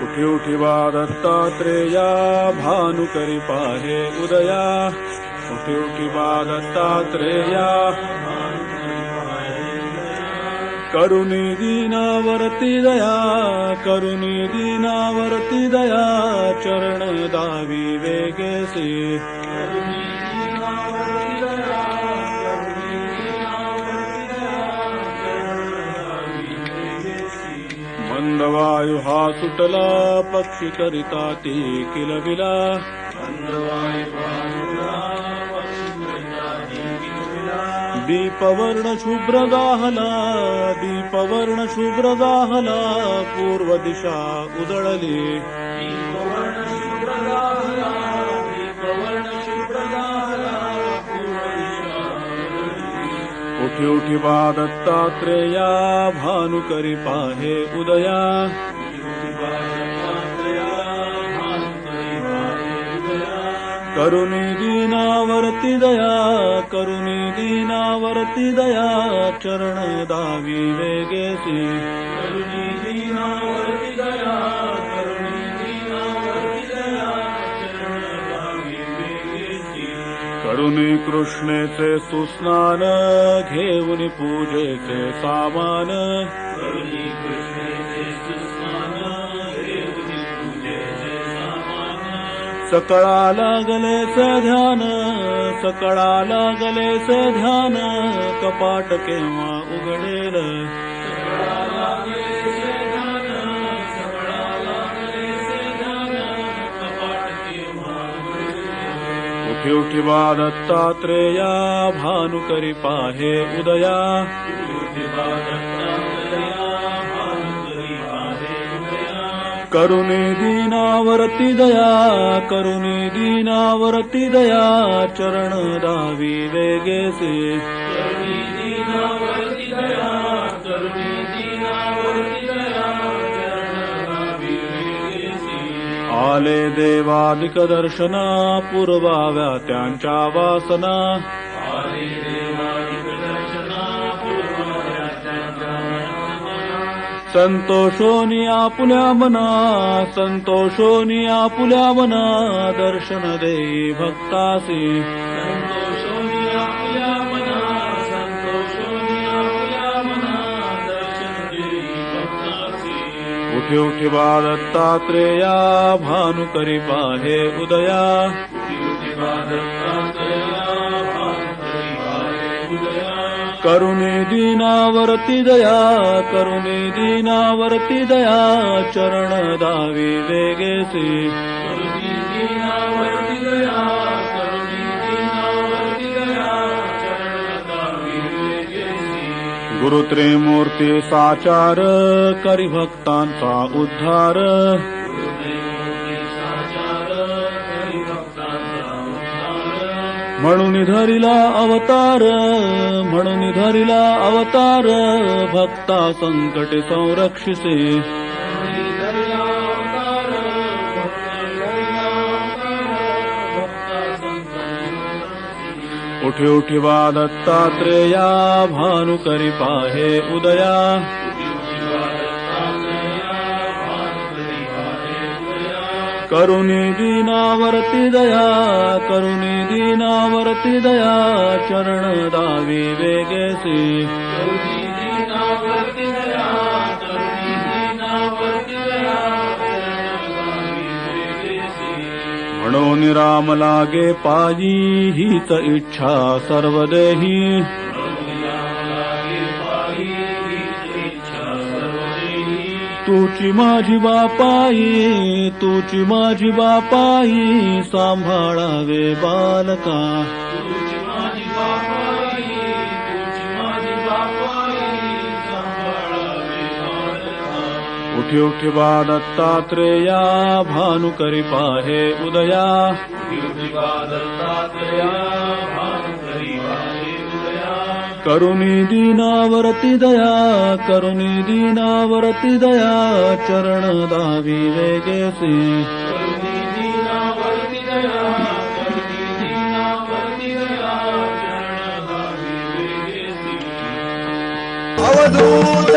उठी उठिवा दत्तात्रेया भानुकरी पाहे उदया उठी उठिवा दत्तात्रेया करुणी दीनावरती दया करुणी दीनावरती दया चरण दावी वेगेसी मंदवायु हा सुटला पक्षी करिता ती किलबिला दीपवर्ण शुभ्र गाहला पूर्व दिशा उजळली उठी उठिवा दत्तात्रेया भानुकरी पाहे उदया करुणी दीनावरती दया करुणी दीनावरती दया चरण दावी वेगेसी करुणी दीनावरती दया करुणी दीनावरती दया चरण दावी वेगेसी करुणी कृष्णेचे सुस्नान घेऊन पूजेचे सामान करुणी कृष्णेचे सुस्नान घेऊन पूजेचे सामान सकळा लागलेचे ध्यान कपाट केव्हा उघडेल उठी उठिवा दत्तात्रेया भानुकरी पाहे उदया करुणी दीनावरती दया करुणी दीनावरती दया चरण दावी वेगेसी करुणी दीनावरती दया करुणी दीनावरती दया चरण दावी वेगेसी आले देवादिक दर्शना पुरवाव्या त्यांच्या वासना आले देवादिक दर्शना पुरवाव्या त्यांच्या संतोषोनी आपुल्या मना दर्शन देई भक्तासी संतोषोनी आपुल्या मना दर्शन देई भक्तासी उठी उठिवा दत्तात्रेया भानुकरी पाहे उदया करुणी दीनावरती दया करुणी दीनावरती दया चरण दावी वेगेसी करुणी दीनावरती दया करुणी दीनावरती दया चरण दावी वेगेसी गुरु त्रिमूर्ती साचार करी भक्तांचा उद्धार म्हणून धरिला अवतार भक्ता संकटे संरक्षिसे उठी उठिवा दत्तात्रेया भानुकरी पाहे उदया करुणी दीनावरती दया करुणी दीनावरती दया चरण दावी वेगेसी करुणी दीनावरती दया करुणी दीनावरती दया चरण दावी वेगेसी म्हणून राम लागे पायी हीच इच्छा सर्वदेही तुची माझी बापाई सांभाळावे बालका उठी उठिवा दत्तात्रेया भानुकरी पाहे उदया करुणी दीनावरती दया करुणी दीनावरती दया चरण दावी वेगेसी करुणी दीनावरती दया करुणी दीनावरती दया चरण दावी वेगेसी अवधूत